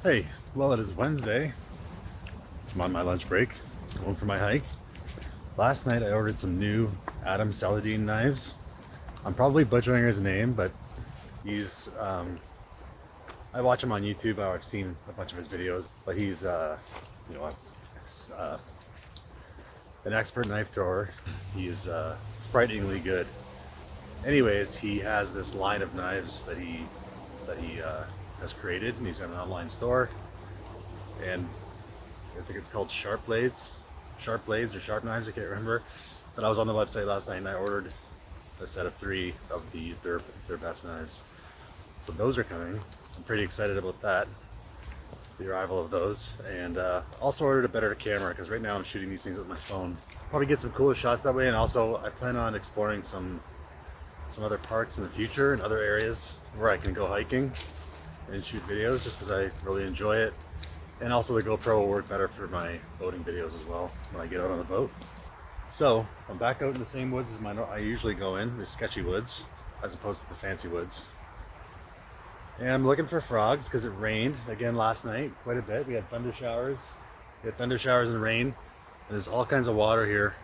Hey, well, it is Wednesday. I'm on my lunch break, going for my hike. Last night I ordered some new Adam Saladin knives. I'm probably butchering his name, but he's, I watch him on YouTube. I've seen a bunch of his videos, but he's, you know, uh, an expert knife thrower. He is frighteningly good. Anyways, he has this line of knives that he has created, and he's got an online store. And I think it's called Sharp Blades or Sharp Knives, I can't remember. But I was on the website last night and I ordered a set of 3 of their best knives. So those are coming. I'm pretty excited about that, the arrival of those. And also ordered a better camera because right now I'm shooting these things with my phone. Probably get some cooler shots that way, and also I plan on exploring some other parks in the future and other areas where I can go hiking and shoot videos just because I really enjoy it. And also the GoPro will work better for my boating videos as well when I get out on the boat. So I'm back out in the same woods as I usually go in, the sketchy woods, as opposed to the fancy woods. And I'm looking for frogs because it rained again last night quite a bit. We had thunder showers. And rain. And there's all kinds of water here.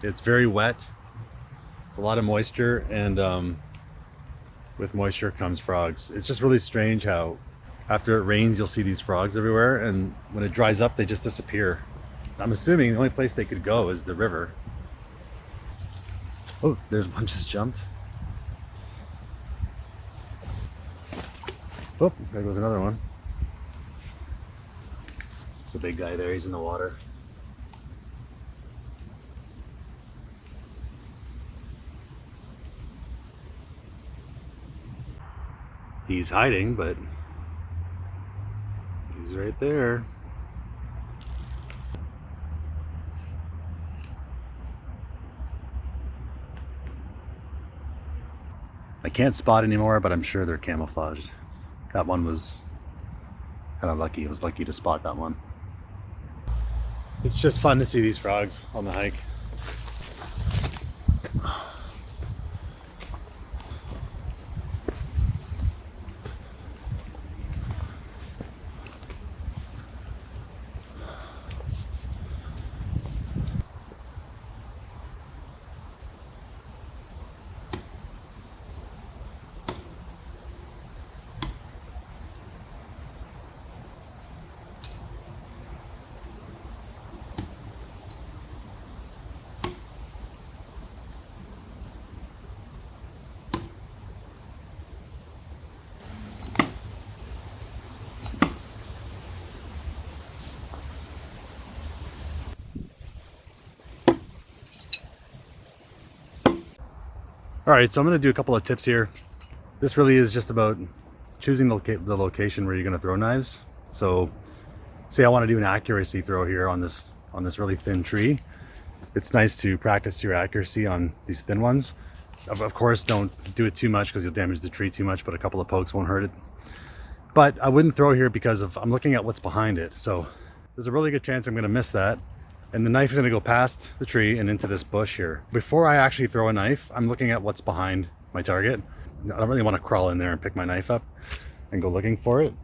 It's very wet. It's a lot of moisture, and with moisture comes frogs. It's just really strange how after it rains you'll see these frogs everywhere, and when it dries up they just disappear. I'm assuming the only place they could go is the river. Oh, there's one just jumped. Oh, there goes another one. It's a big guy there, he's in the water. He's hiding, but he's right there. I can't spot anymore, but I'm sure they're camouflaged. That one was kind of lucky. I was lucky to spot that one. It's just fun to see these frogs on the hike. All right, so I'm going to do a couple of tips here. This really is just about choosing the location where you're going to throw knives. So say I want to do an accuracy throw here on this really thin tree. It's nice to practice your accuracy on these thin ones. Of course, don't do it too much because you'll damage the tree too much, but a couple of pokes won't hurt it. But I wouldn't throw here because I'm looking at what's behind it. So there's a really good chance I'm going to miss that. And the knife is going to go past the tree and into this bush here. Before I actually throw a knife, I'm looking at what's behind my target. I don't really want to crawl in there and pick my knife up and go looking for it.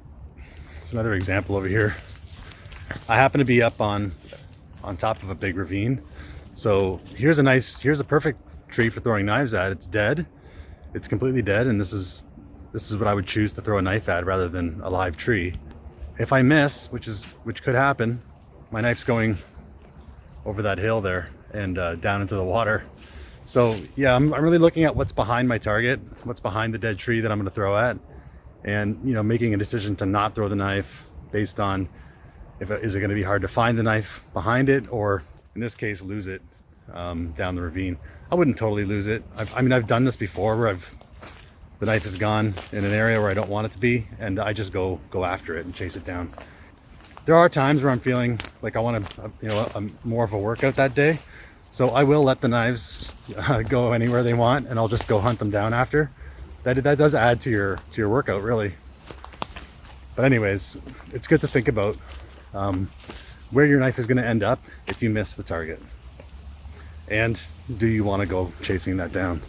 It's another example over here. I happen to be up on top of a big ravine. So here's a perfect tree for throwing knives at. It's dead. It's completely dead, and this is what I would choose to throw a knife at rather than a live tree. If I miss, which could happen, my knife's going over that hill there and down into the water. So yeah, I'm really looking at what's behind my target, what's behind the dead tree that I'm going to throw at, and making a decision to not throw the knife based on is it going to be hard to find the knife behind it, or in this case lose it down the ravine. I wouldn't totally lose it. I've done this before where the knife is gone in an area where I don't want it to be, and I just go after it and chase it down. There are times where I'm feeling like I want to, more of a workout that day. So I will let the knives go anywhere they want, and I'll just go hunt them down after. That does add to your workout, really. But anyways, it's good to think about where your knife is going to end up if you miss the target. And do you want to go chasing that down?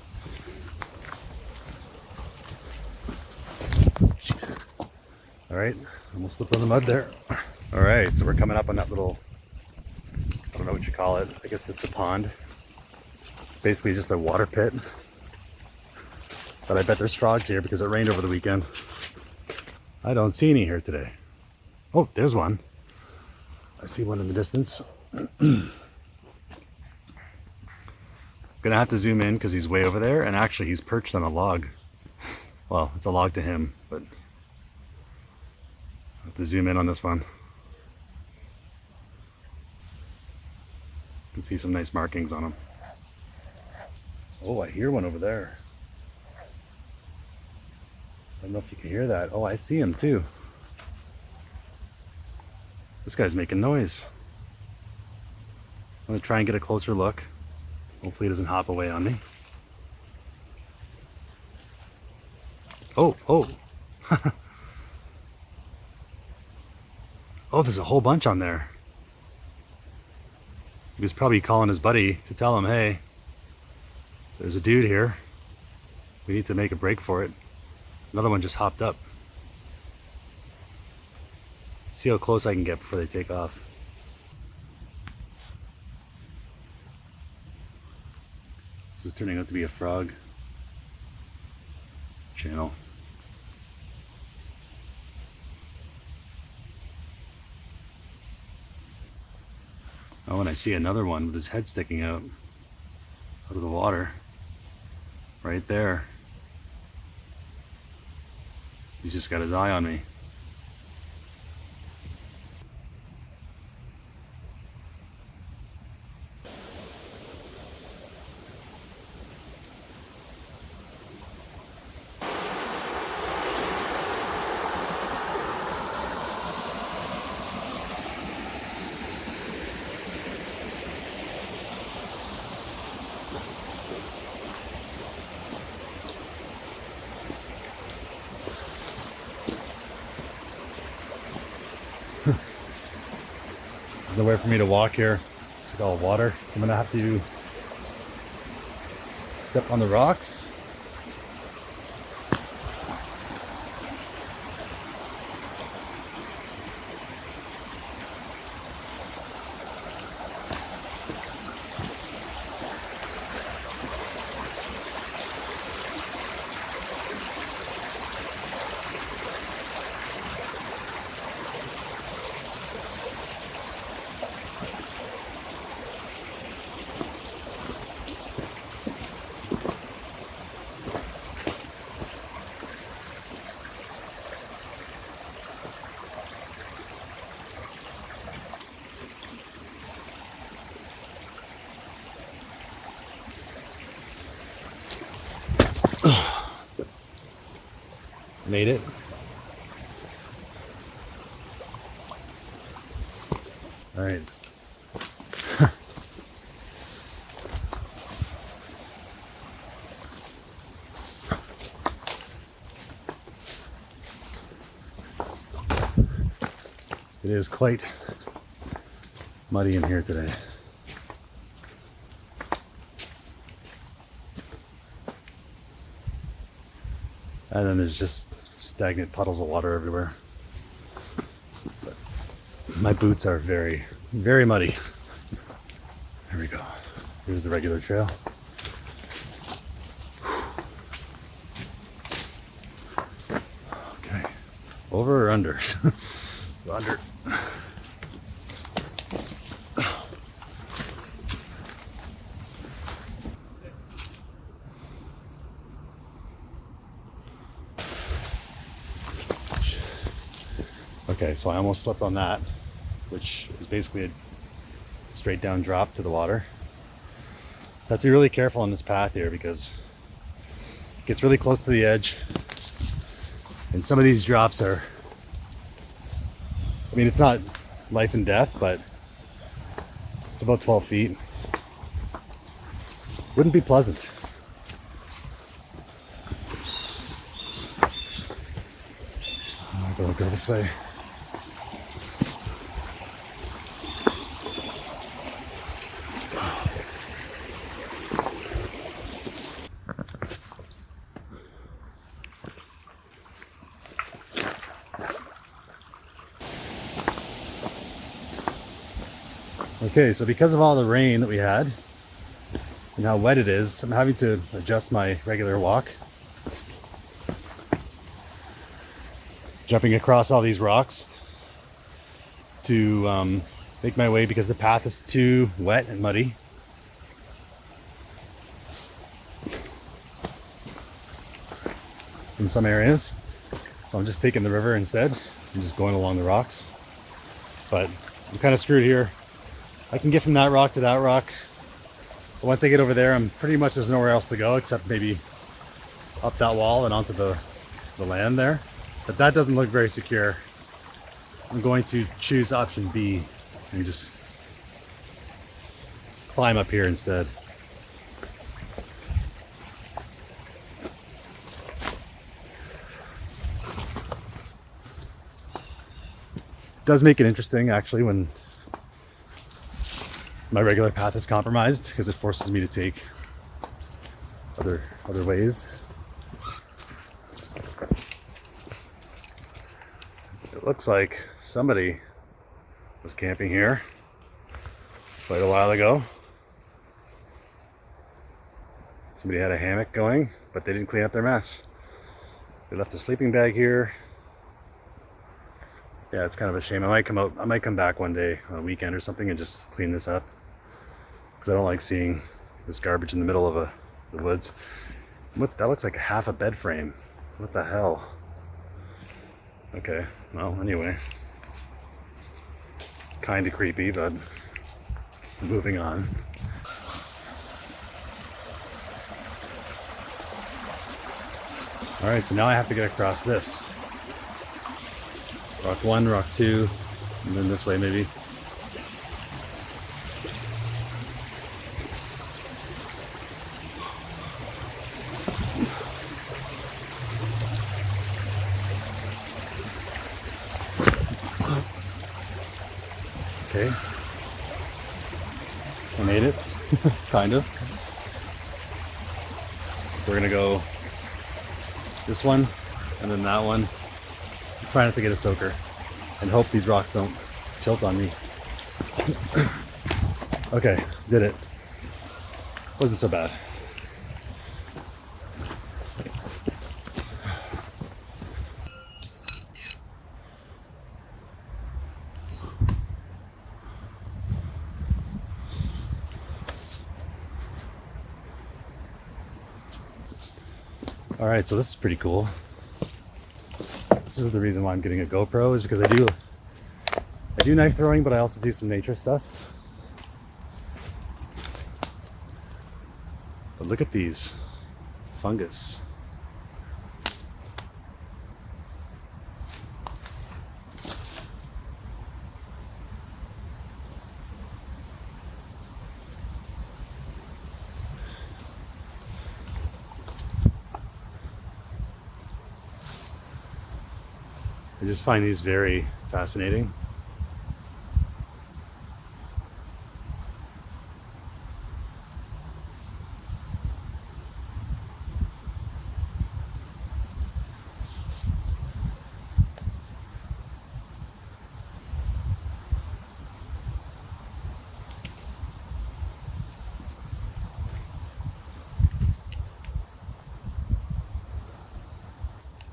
All right, almost slipped on the mud there. All right, so we're coming up on that little, I don't know what you call it. I guess it's a pond. It's basically just a water pit. But I bet there's frogs here because it rained over the weekend. I don't see any here today. Oh, there's one. I see one in the distance. Gonna have to zoom in because he's way over there, and actually he's perched on a log. Well, it's a log to him, but I have to zoom in on this one. You can see some nice markings on him. Oh, I hear one over there. I don't know if you can hear that. Oh, I see him too. This guy's making noise. I'm gonna try and get a closer look. Hopefully he doesn't hop away on me. Oh, oh. Oh, there's a whole bunch on there. He was probably calling his buddy to tell him, hey, there's a dude here. We need to make a break for it. Another one just hopped up. Let's see how close I can get before they take off. This is turning out to be a frog channel. Oh, and I see another one with his head sticking out of the water. Right there. He's just got his eye on me. There's nowhere for me to walk here. It's all water, so I'm gonna have to step on the rocks. Made it. All right. It is quite muddy in here today. And then there's just stagnant puddles of water everywhere. But my boots are very, very muddy. There we go. Here's the regular trail. Okay. Over or under? Under. Okay, so I almost slipped on that, which is basically a straight down drop to the water. So I have to be really careful on this path here because it gets really close to the edge. And some of these drops are, I mean, it's not life and death, but it's about 12 feet. Wouldn't be pleasant. I'm gonna go this way. Okay, so because of all the rain that we had and how wet it is, I'm having to adjust my regular walk. Jumping across all these rocks to make my way because the path is too wet and muddy. In some areas. So I'm just taking the river instead and just going along the rocks. But I'm kind of screwed here. I can get from that rock to that rock. But once I get over there, I'm pretty much, there's nowhere else to go except maybe up that wall and onto the land there. But that doesn't look very secure. I'm going to choose option B and just climb up here instead. It does make it interesting actually when my regular path is compromised because it forces me to take other ways. It looks like somebody was camping here quite a while ago. Somebody had a hammock going, but they didn't clean up their mess. They left a sleeping bag here. Yeah, it's kind of a shame. I might come back one day on a weekend or something and just clean this up. Because I don't like seeing this garbage in the middle of the woods. That looks like half a bed frame. What the hell? Okay, well, anyway. Kind of creepy, but moving on. Alright, so now I have to get across this. Rock 1, rock 2, and then this way maybe. Okay. I made it. Kind of. So we're gonna go this one and then that one. Try not to get a soaker and hope these rocks don't tilt on me. Okay, did it. Wasn't so bad. All right, so this is pretty cool. This is the reason why I'm getting a GoPro, is because I do knife throwing, but I also do some nature stuff. But look at these fungus. I just find these very fascinating.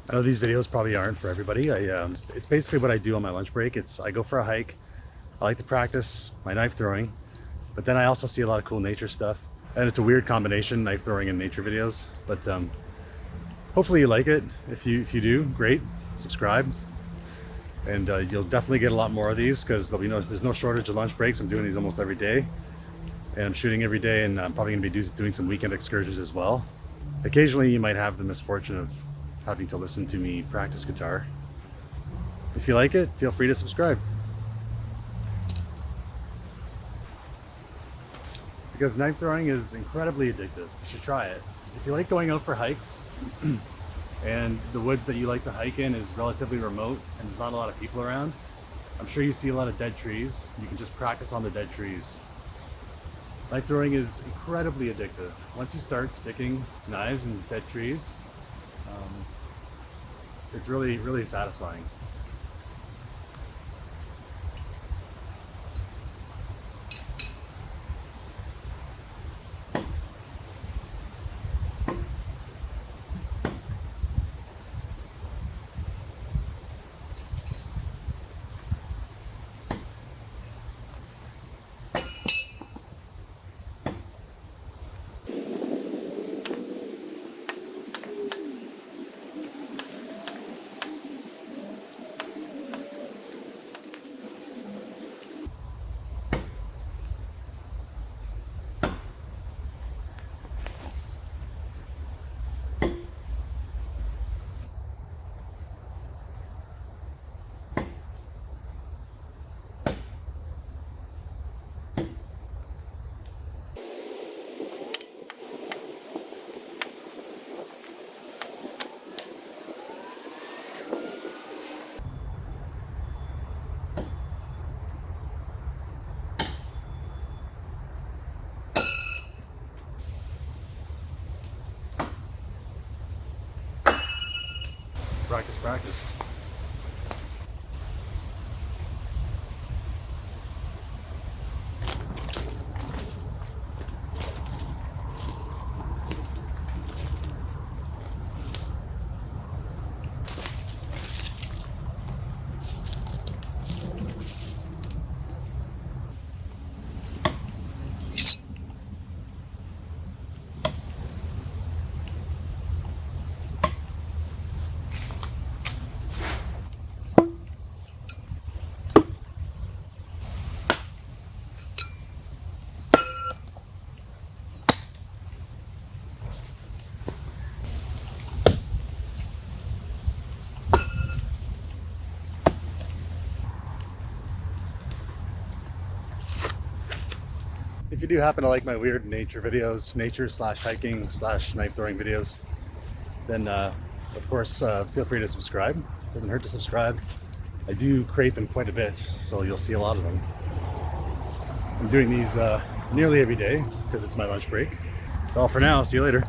I know these videos probably aren't for everybody. It's basically what I do on my lunch break. I go for a hike. I like to practice my knife throwing, but then I also see a lot of cool nature stuff. And it's a weird combination, knife throwing and nature videos. But hopefully you like it. If you do, great. Subscribe. And you'll definitely get a lot more of these because there's no shortage of lunch breaks. I'm doing these almost every day. And I'm shooting every day, and I'm probably going to be doing some weekend excursions as well. Occasionally you might have the misfortune of having to listen to me practice guitar. If you like it, feel free to subscribe. Because knife throwing is incredibly addictive. You should try it. If you like going out for hikes and the woods that you like to hike in is relatively remote and there's not a lot of people around, I'm sure you see a lot of dead trees. You can just practice on the dead trees. Knife throwing is incredibly addictive. Once you start sticking knives in dead trees, it's really, really satisfying. Let's practice. If you do happen to like my weird nature videos, nature/hiking/ knife throwing videos, then of course feel free to subscribe. Doesn't hurt to subscribe. I do create them quite a bit, so you'll see a lot of them. I'm doing these nearly every day because it's my lunch break. That's all for now. See you later.